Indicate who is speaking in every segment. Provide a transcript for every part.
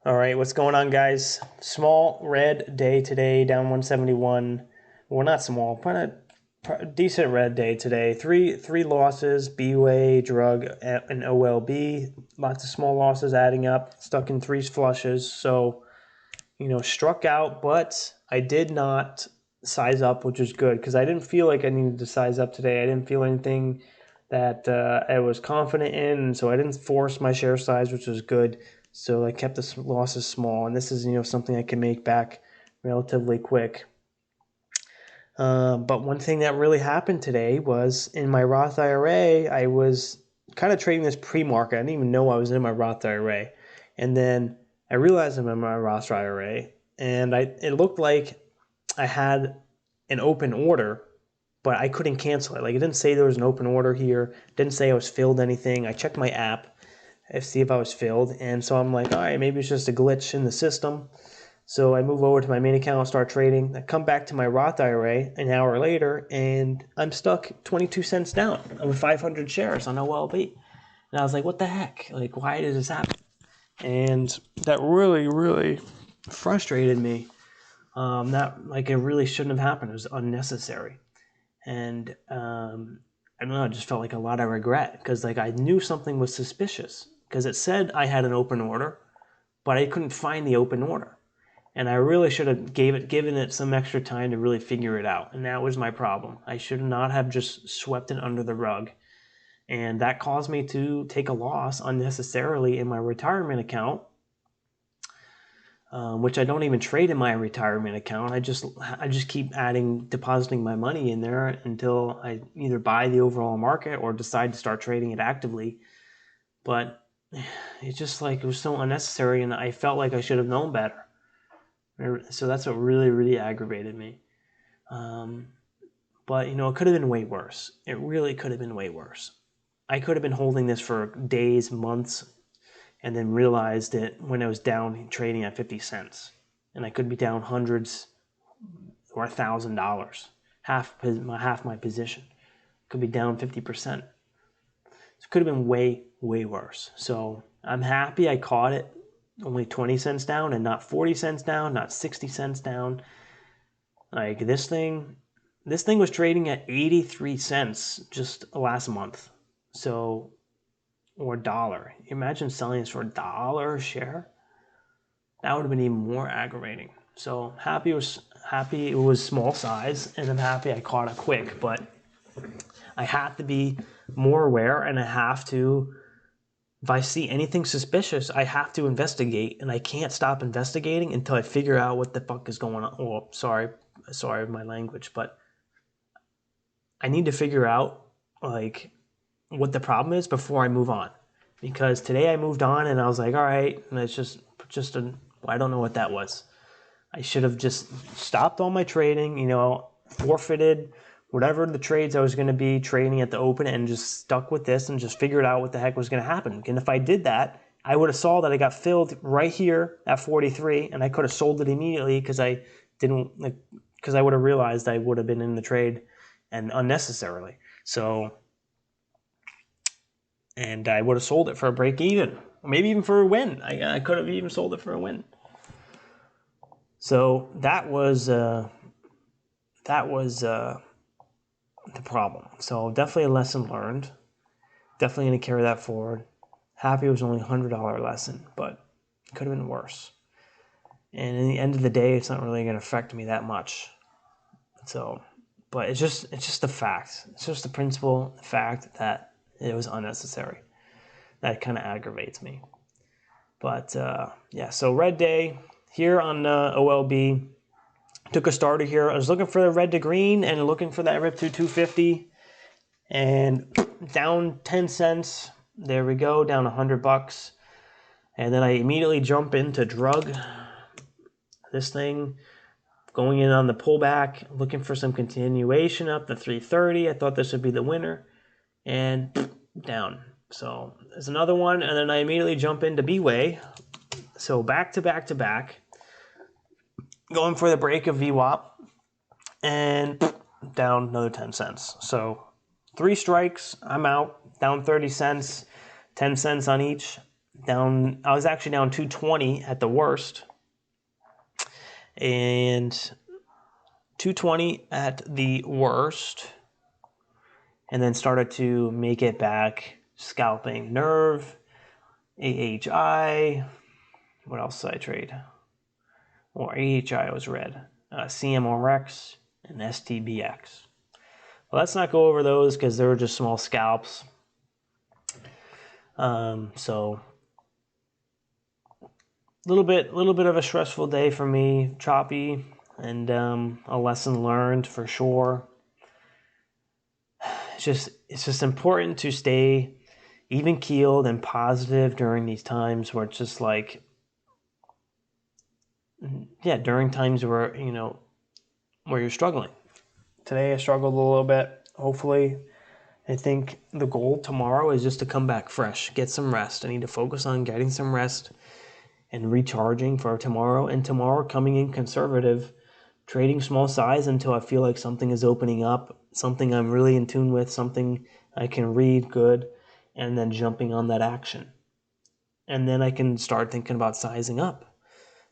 Speaker 1: All right, what's going on, guys? Small red day today, down 171. Well, not small, but a decent red day today. Three losses: B-Way, Drug, and OLB. Lots of small losses adding up. Stuck in three flushes, so struck out. But I did not size up, which is good because I didn't feel like I needed to size up today. I didn't feel anything that I was confident in, so I didn't force my share size, which was good. So I kept the losses small, and this is something I can make back relatively quick. But one thing that really happened today was in my Roth IRA, I was kind of trading this pre-market. I didn't even know I was in my Roth IRA, and then I realized I'm in my Roth IRA, and it looked like I had an open order, but I couldn't cancel it. Like, it didn't say there was an open order here. It didn't say I was filled anything. I checked my app to see if I was filled, and so I'm like, all right, maybe it's just a glitch in the system. So I move over to my main account and start trading. I come back to my Roth IRA an hour later, and I'm stuck 22 cents down with 500 shares on OLB. And I was like, what the heck? Like, why did this happen? And that really, really frustrated me. It really shouldn't have happened. It was unnecessary. And I don't know, it just felt like a lot of regret because I knew something was suspicious because it said I had an open order, but I couldn't find the open order. And I really should have given it some extra time to really figure it out. And that was my problem. I should not have just swept it under the rug. And that caused me to take a loss unnecessarily in my retirement account, which I don't even trade in my retirement account. I just keep depositing my money in there until I either buy the overall market or decide to start trading it actively. But it's just it was so unnecessary, and I felt like I should have known better. So that's what really, really aggravated me. But it could have been way worse. It really could have been way worse. I could have been holding this for days, months, and then realized it when I was down trading at 50 cents. And I could be down hundreds or $1,000, half my position. Could be down 50%. It could have been way, way worse. So I'm happy I caught it. Only 20 cents down and not 40 cents down, not 60 cents down. Like, this thing was trading at 83 cents just last month. So, or $1. Imagine selling this for $1 a share. That would have been even more aggravating. So happy it was small size, and I'm happy I caught it quick. But I have to be more aware, and I have to. If I see anything suspicious, I have to investigate, and I can't stop investigating until I figure out what the fuck is going on. Oh, sorry my language, but I need to figure out what the problem is before I move on. Because today I moved on and I was like, all right, and it's just I don't know what that was. I should have just stopped all my trading, forfeited whatever the trades I was going to be trading at the open, and just stuck with this and just figured out what the heck was going to happen. And if I did that, I would have saw that I got filled right here at 43, and I could have sold it immediately because I would have realized I would have been in the trade and unnecessarily. So, and I would have sold it for a break even, or maybe even for a win. I could have even sold it for a win. So that was the problem. So definitely a lesson learned. Definitely going to carry that forward. Happy it was only a $100 lesson, but it could have been worse. And in the end of the day, it's not really going to affect me that much. So, but it's just the fact. It's just the principle, the fact that it was unnecessary. That kind of aggravates me. But yeah, so red day here on OLB. Took a starter here. I was looking for the red to green and looking for that rip to 250, and down 10 cents. There we go, down $100. And then I immediately jump into Drug. This thing going in on the pullback, looking for some continuation up to 330. I thought this would be the winner, and down. So there's another one, and then I immediately jump into B-Way. So back to back to back. Going for the break of VWAP, and down another 10 cents. So 3 strikes, I'm out, down 30 cents, 10 cents on each. down. I was actually down 220 at the worst, and 220 at the worst, and then started to make it back, scalping Nerve, AHI. What else did I trade? Or AHI was red. CMRX and STBX. Well, let's not go over those because they were just small scalps. So little bit of a stressful day for me, choppy, and a lesson learned for sure. It's just important to stay even keeled and positive during these times where it's just like, yeah, during times where where you're struggling. Today I struggled a little bit. Hopefully, I think the goal tomorrow is just to come back fresh, get some rest. I need to focus on getting some rest and recharging for tomorrow. And tomorrow coming in conservative, trading small size until I feel like something is opening up, something I'm really in tune with, something I can read good, and then jumping on that action. And then I can start thinking about sizing up.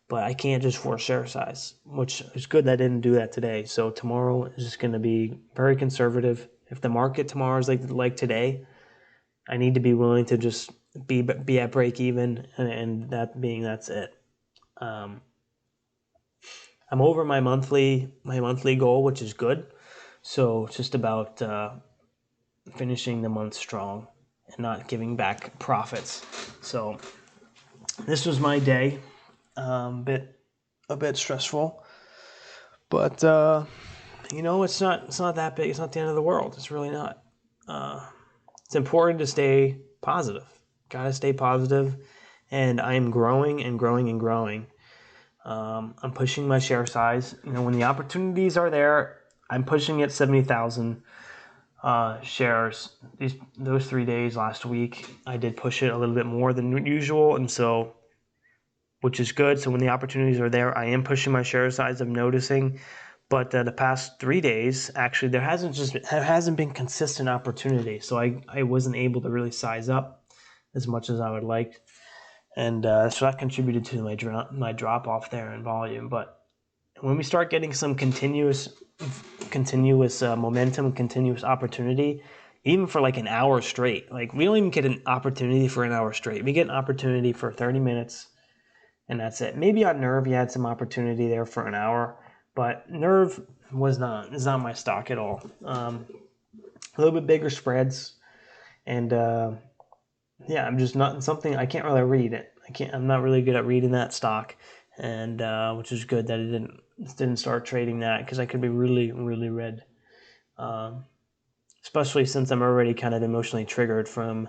Speaker 1: But I can't just force share size, which is good that I didn't do that today. So tomorrow is just going to be very conservative. If the market tomorrow is like today, I need to be willing to just be at break even, and that's it. I'm over my monthly goal, which is good. So it's just about finishing the month strong and not giving back profits. So this was my day. A bit stressful, but it's not that big. It's not the end of the world. It's really not. It's important to stay positive. Gotta stay positive, and I am growing and growing and growing. I'm pushing my share size. When the opportunities are there, I'm pushing it 70,000 shares. Those 3 days last week, I did push it a little bit more than usual, and so, which is good. So when the opportunities are there, I am pushing my share size. I'm noticing, but the past 3 days, actually, there hasn't been consistent opportunity. So I wasn't able to really size up as much as I would like, and so that contributed to my drop off there in volume. But when we start getting some continuous momentum, continuous opportunity, even for like an hour straight, like we don't even get an opportunity for an hour straight. We get an opportunity for 30 minutes. And that's it. Maybe on Nerve, you had some opportunity there for an hour, but Nerve is not my stock at all. A little bit bigger spreads, and I'm just not something I can't really read it. I'm not really good at reading that stock, and which is good that it didn't start trading that, because I could be really, really red, especially since I'm already kind of emotionally triggered from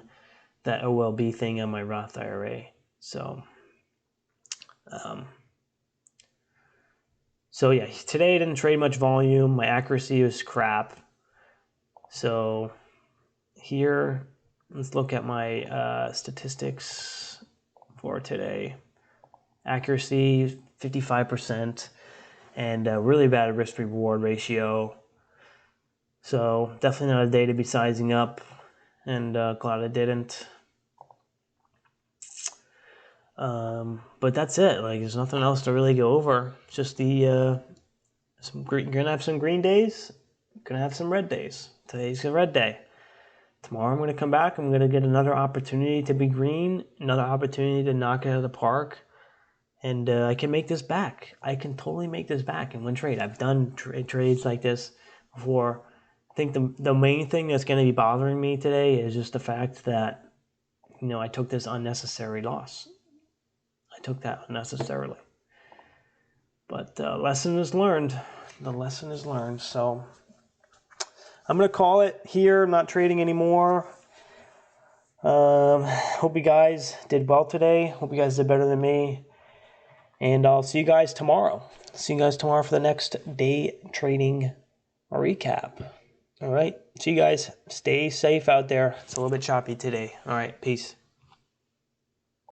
Speaker 1: that OLB thing on my Roth IRA. So yeah, today I didn't trade much volume. My accuracy was crap. So here, let's look at my statistics for today. Accuracy 55%, and really bad risk reward ratio. So definitely not a day to be sizing up, and glad I didn't. But that's it. Like, there's nothing else to really go over. Just the gonna have some green days, gonna have some red days. Today's a red day. Tomorrow I'm gonna come back. I'm gonna get another opportunity to be green, another opportunity to knock it out of the park, and I can make this back. I can totally make this back in one trade. I've done trades like this before. I think the main thing that's gonna be bothering me today is just the fact that I took this unnecessary loss. I took that unnecessarily. But the lesson is learned. The lesson is learned. So I'm going to call it here. I'm not trading anymore. Hope you guys did well today. Hope you guys did better than me. And I'll see you guys tomorrow. See you guys tomorrow for the next day trading recap. All right. See you guys. Stay safe out there. It's a little bit choppy today. All right. Peace.